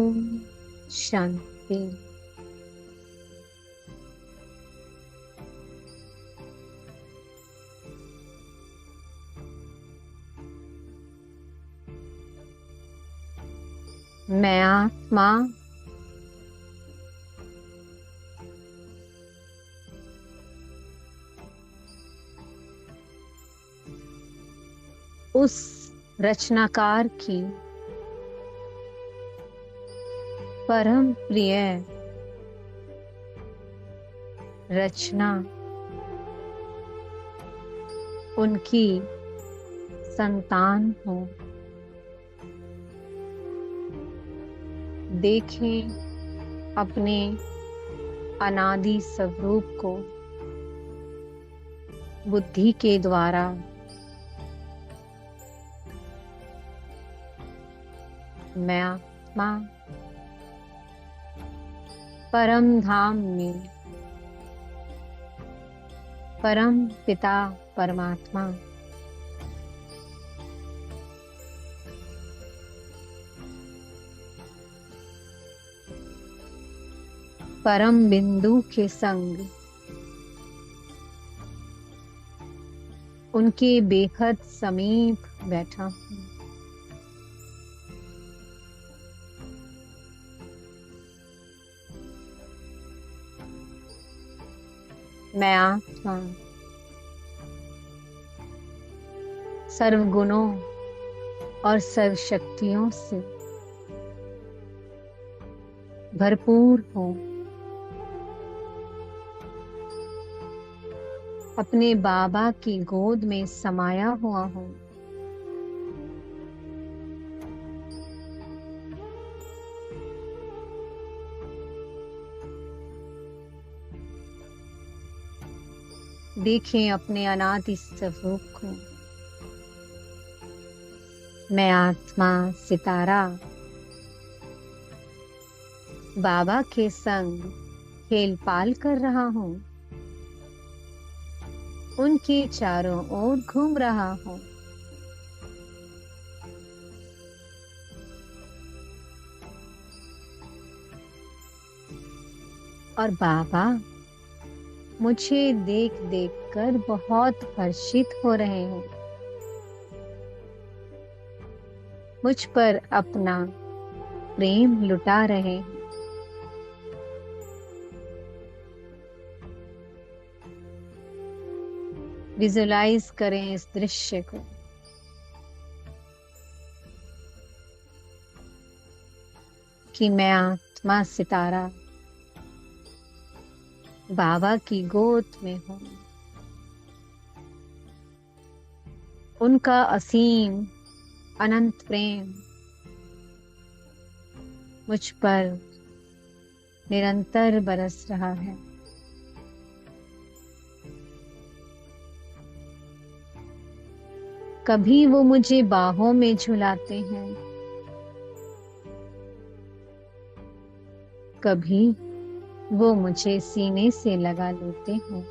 ओम शांति। मैं आत्मा उस रचनाकार की परम प्रिय रचना, उनकी संतान हूँ। देखें अपने अनादि स्वरूप को बुद्धि के द्वारा मैं आत्मा परम धाम में परम पिता परमात्मा परम बिंदु के संग उनके बेहद समीप बैठा हूँ। मैं आत्मा सर्व गुणों और सर्व शक्तियों से भरपूर हूँ। अपने बाबा की गोद में समाया हुआ हूँ। देखें अपने अनादि स्वरूप को। मैं आत्मा सितारा बाबा के संग खेल पाल कर रहा हूँ। उनके चारों ओर घूम रहा हूँ। और बाबा मुझे देख देख कर बहुत हर्षित हो रहे हैं। मुझ पर अपना प्रेम लुटा रहे हैं। विजुलाइज करें इस दृश्य को। कि मैं आत्मा सितारा बाबा की गोद में हूँ। उनका असीम अनंत प्रेम मुझ पर निरंतर बरस रहा है। कभी वो मुझे बाहों में झुलाते हैं, कभी वो मुझे सीने से लगा लेते हैं।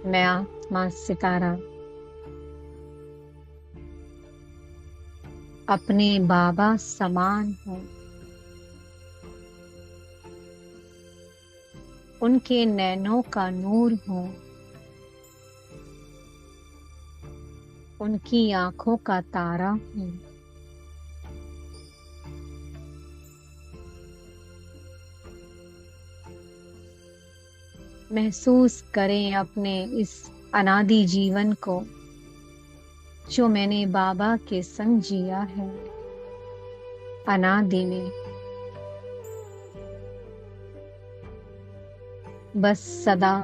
मैं आत्मा सितारा अपने बाबा समान हूँ। उनके नैनों का नूर हूँ। उनकी आंखों का तारा हूँ। महसूस करें अपने इस अनादि जीवन को जो मैंने बाबा के संग जिया है। अनादि में बस सदा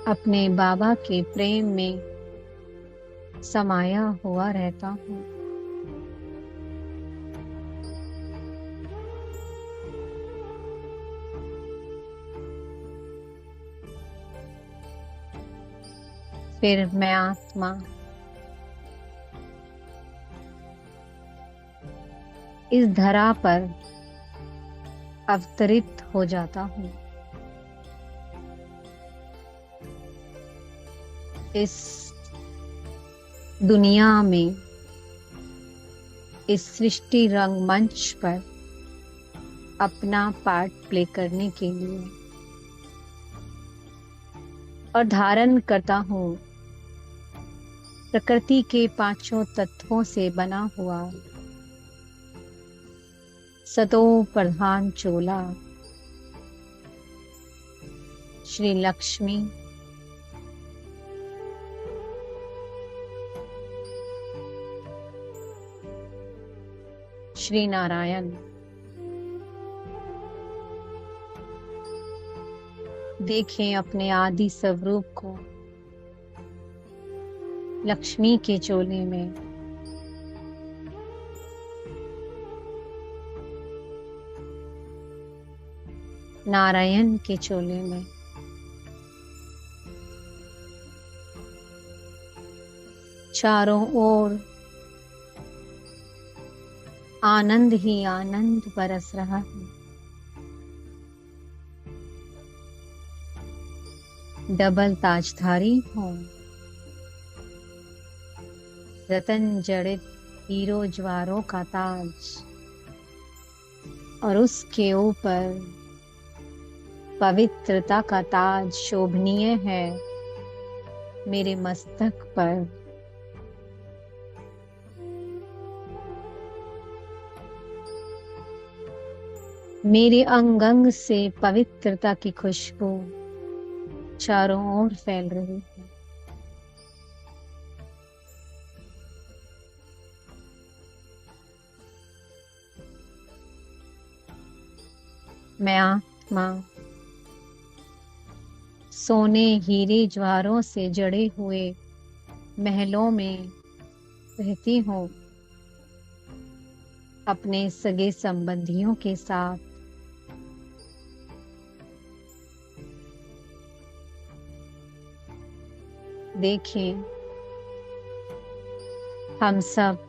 अपने बाबा के प्रेम में समाया हुआ रहता हूँ। फिर मैं आत्मा इस धरा पर अवतरित हो जाता हूँ। इस दुनिया में, इस सृष्टि रंगमंच पर अपना पार्ट प्ले करने के लिए, और धारण करता हूँ प्रकृति के पांचों तत्वों से बना हुआ सतो प्रधान चोला, श्री लक्ष्मी, श्री नारायण। देखें अपने आदि स्वरूप को लक्ष्मी के चोले में, नारायण के चोले में, चारों ओर आनंद ही आनंद बरस रहा है। डबल ताजधारी हूँ, रतन जड़ित हीरो ज्वारों का ताज, और उसके ऊपर पवित्रता का ताज शोभनीय है मेरे मस्तक पर। मेरे अंग अंग से पवित्रता की खुशबू चारों ओर फैल रही है। मैं आत्मा सोने हीरे ज्वारों से जड़े हुए महलों में रहती हूँ, अपने सगे संबंधियों के साथ। देखें, हम सब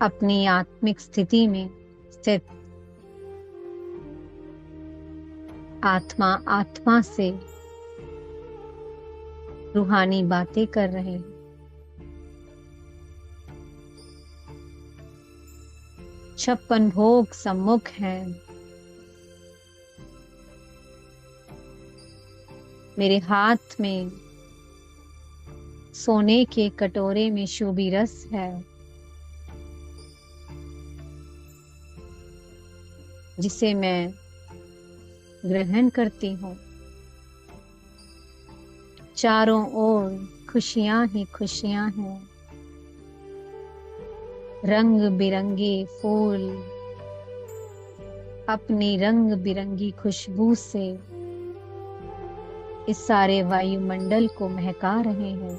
अपनी आत्मिक स्थिति में स्थित, आत्मा आत्मा से रूहानी बातें कर रहे हैं। छप्पन भोग सम्मुख हैं। मेरे हाथ में सोने के कटोरे में शोभी रस है, जिसे मैं ग्रहण करती हूँ। चारों ओर खुशियां ही खुशियां हैं। रंग बिरंगे फूल अपनी रंग बिरंगी खुशबू से इस सारे वायुमंडल को महका रहे हैं।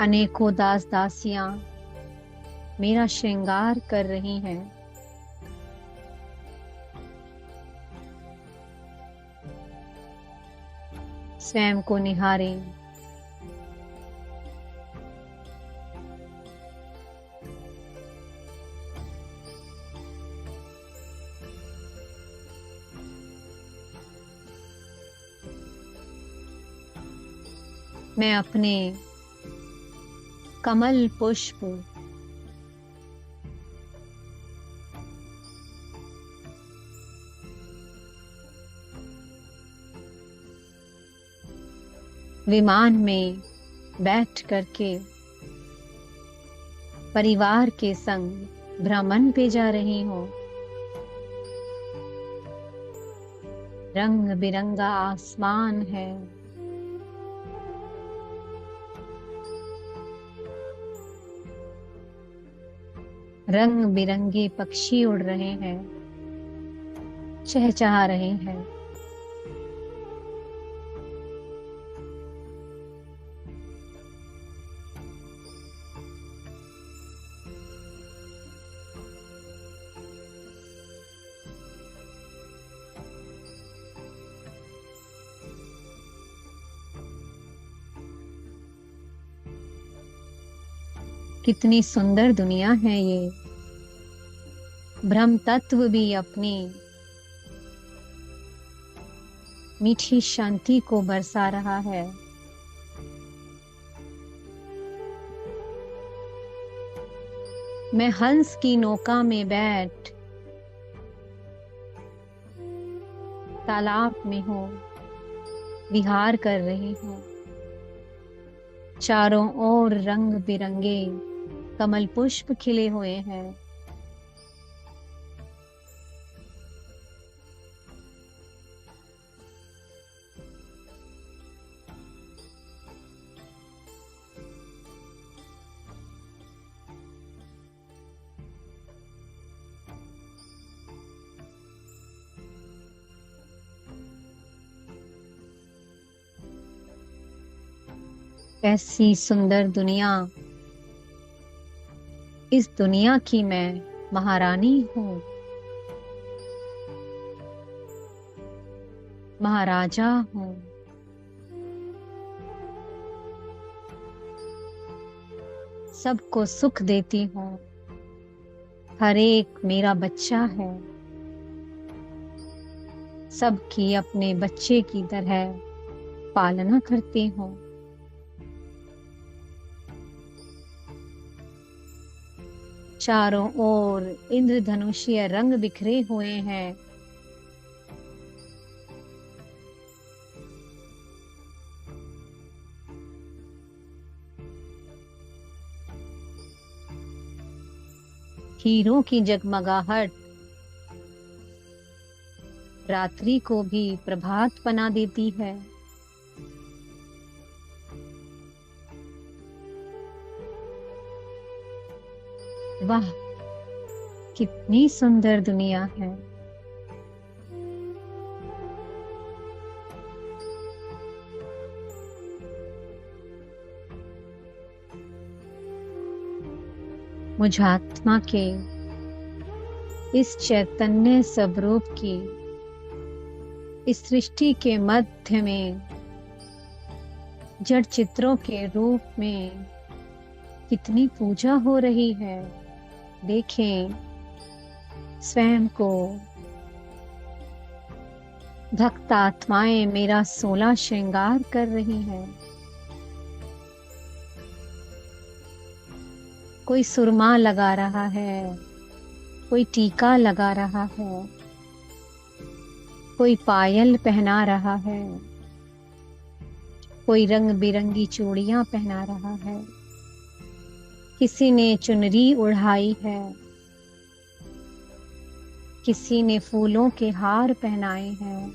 अनेकों दास दासियां मेरा श्रृंगार कर रही हैं। स्वयं को निहारें। मैं अपने कमल पुष्प विमान में बैठ करके परिवार के संग भ्रमण पे जा रही हूँ। रंग बिरंगा आसमान है। रंग बिरंगे पक्षी उड़ रहे हैं, चहचहा रहे हैं। कितनी सुंदर दुनिया है ये। ब्रह्म तत्व भी अपनी मीठी शांति को बरसा रहा है। मैं हंस की नौका में बैठ तालाब में हूँ, विहार कर रही हूँ। चारों ओर रंग बिरंगे कमल पुष्प खिले हुए हैं। ऐसी सुंदर दुनिया, इस दुनिया की मैं महारानी हूँ, महाराजा हूँ। सबको सुख देती हूँ, हर एक मेरा बच्चा है। सबकी अपने बच्चे की तरह पालना करती हूँ। चारों ओर इंद्रधनुषीय रंग बिखरे हुए हैं। हीरों की जगमगाहट रात्रि को भी प्रभात बना देती है। वाह, कितनी सुंदर दुनिया है। मुझ आत्मा के इस चैतन्य स्वरूप की इस सृष्टि के मध्य में जड़ चित्रों के रूप में कितनी पूजा हो रही है। देखें स्वयं को। भक्त आत्माएं मेरा 16 श्रृंगार कर रही हैं। कोई सुरमा लगा रहा है, कोई टीका लगा रहा है, कोई पायल पहना रहा है, कोई रंग बिरंगी चूड़ियां पहना रहा है, किसी ने चुनरी उढ़ाई है, किसी ने फूलों के हार पहनाए हैं।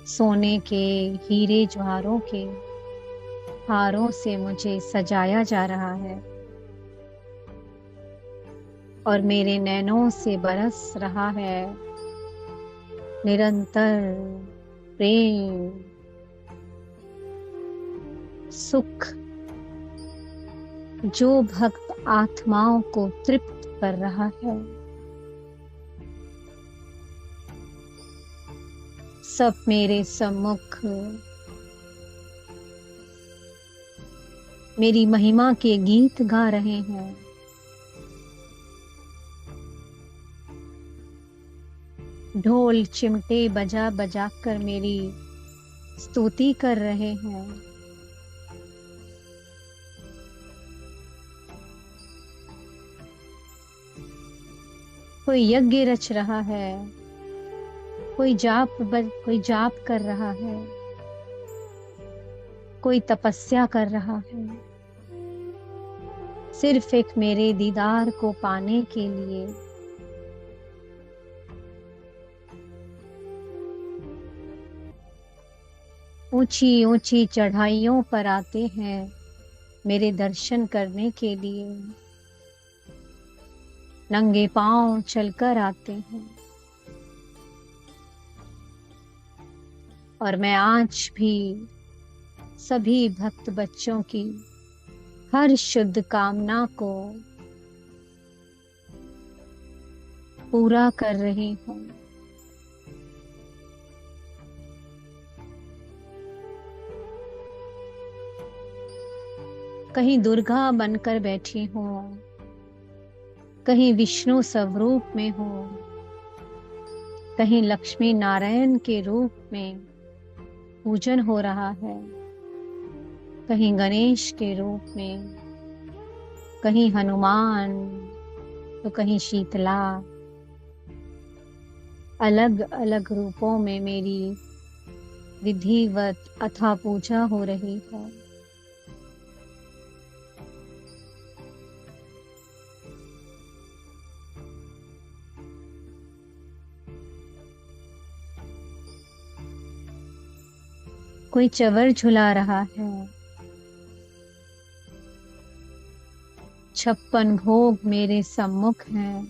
सोने के, हीरे जवाहरों के हारों से मुझे सजाया जा रहा है और मेरे नैनों से बरस रहा है निरंतर प्रेम, सुख, जो भक्त आत्माओं को तृप्त कर रहा है। सब मेरे सम्मुख मेरी महिमा के गीत गा रहे हैं। ढोल चिमटे बजा बजा कर मेरी स्तुति कर रहे हैं। कोई यज्ञ रच रहा है, कोई जाप कर रहा है, कोई तपस्या कर रहा है, सिर्फ एक मेरे दीदार को पाने के लिए। ऊंची ऊंची चढ़ाइयों पर आते हैं मेरे दर्शन करने के लिए। नंगे पांव चलकर आते हैं और मैं आज भी सभी भक्त बच्चों की हर शुद्ध कामना को पूरा कर रही हूँ। कहीं दुर्गा बनकर बैठी हूँ, कहीं विष्णु स्वरूप में हूँ, कहीं लक्ष्मी नारायण के रूप में पूजन हो रहा है, कहीं गणेश के रूप में, कहीं हनुमान, तो कहीं शीतला। अलग अलग रूपों में मेरी विधिवत अथा पूजा हो रही है। कोई चवर झुला रहा है, 56 भोग मेरे सम्मुख हैं,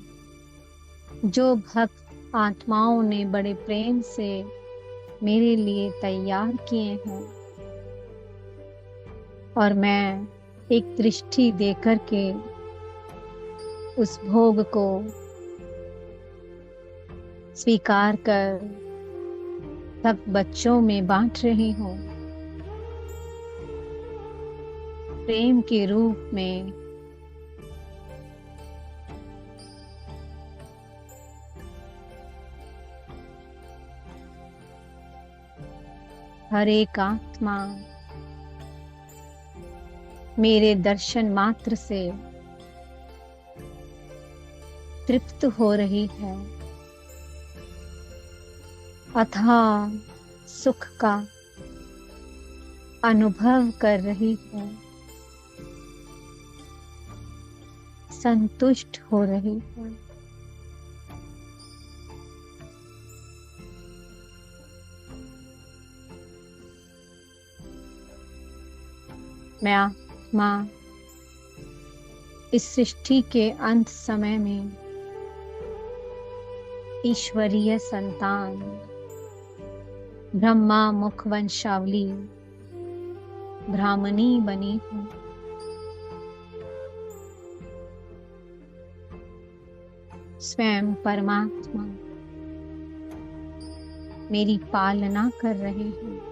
जो भक्त आत्माओं ने बड़े प्रेम से मेरे लिए तैयार किए हैं, और मैं एक दृष्टि देकर के उस भोग को स्वीकार कर सब बच्चों में बांट रही हूँ। प्रेम के रूप में हर एक आत्मा मेरे दर्शन मात्र से तृप्त हो रही है, अथाह सुख का अनुभव कर रही है, संतुष्ट हो रही है। मैं आत्मा इस सृष्टि के अंत समय में ईश्वरीय संतान, ब्रह्मा मुख वंशावली ब्राह्मणी बनी हूँ। स्वयं परमात्मा मेरी पालना कर रहे हैं।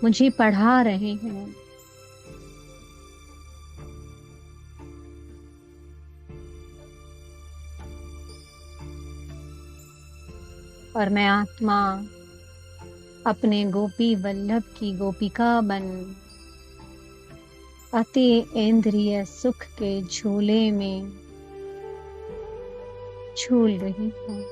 मुझे पढ़ा रहे हैं। और मैं आत्मा अपने गोपी वल्लभ की गोपिका बन अति इंद्रिय सुख के झूले में झूल रही हूँ।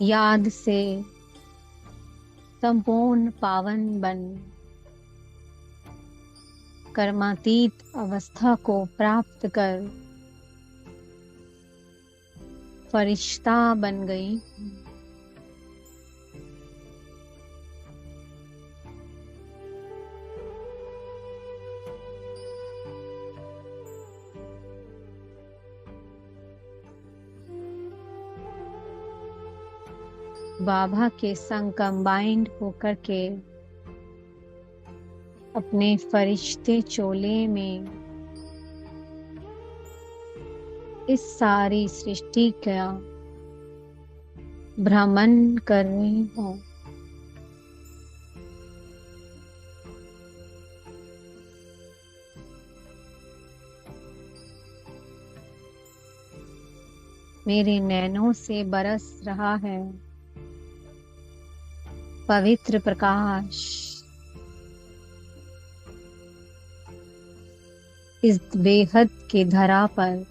याद से संपूर्ण पावन बन कर्मातीत अवस्था को प्राप्त कर फरिश्ता बन गई। बाबा के संग कंबाइंड होकर के अपने फरिश्ते चोले में इस सारी सृष्टि का भ्रमण कर रही हूँ। मेरे नैनों से बरस रहा है पवित्र प्रकाश। इस बेहद की धरा पर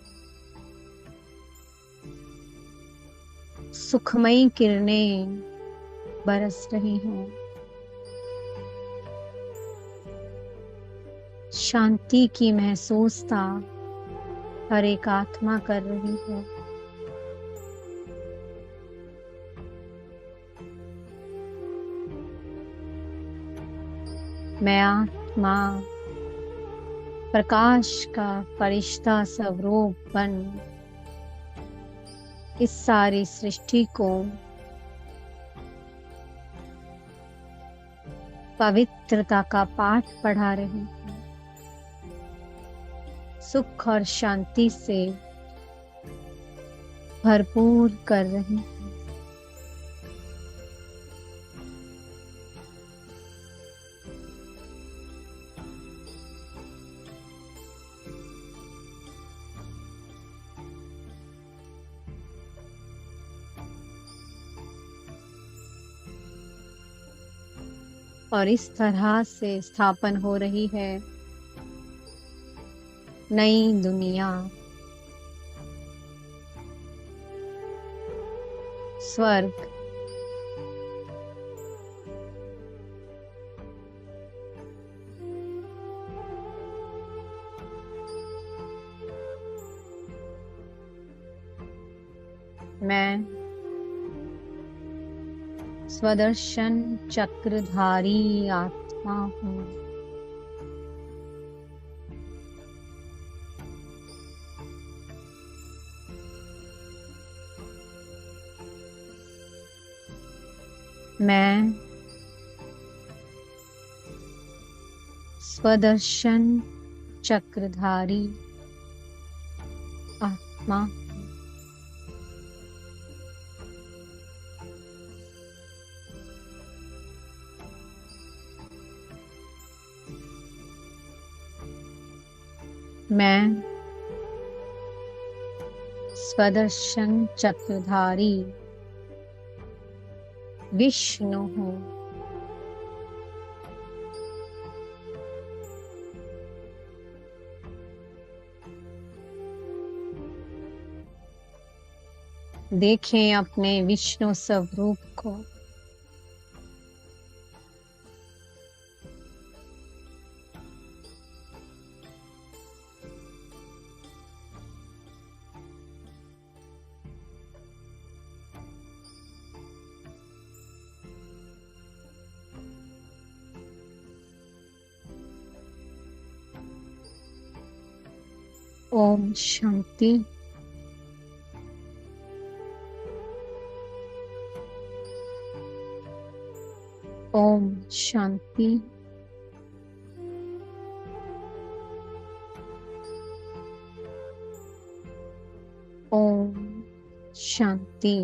सुखमयी किरणें बरस रही हैं। शांति की महसूसता हर एक आत्मा कर रही है। मैं आत्मा प्रकाश का फरिश्ता स्वरूप बन इस सारी सृष्टि को पवित्रता का पाठ पढ़ा रही हूँ, सुख और शांति से भरपूर कर रही हूँ। और इस तरह से स्थापन हो रही है नई दुनिया, स्वर्ग। मैं स्वदर्शन चक्रधारी आत्मा हूँ। मैं स्वदर्शन चक्रधारी आत्मा। मैं स्वदर्शन चक्रधारी विष्णु हूँ। देखें अपने विष्णु स्वरूप को। ओम शांति। ओम शांति। ओम शांति।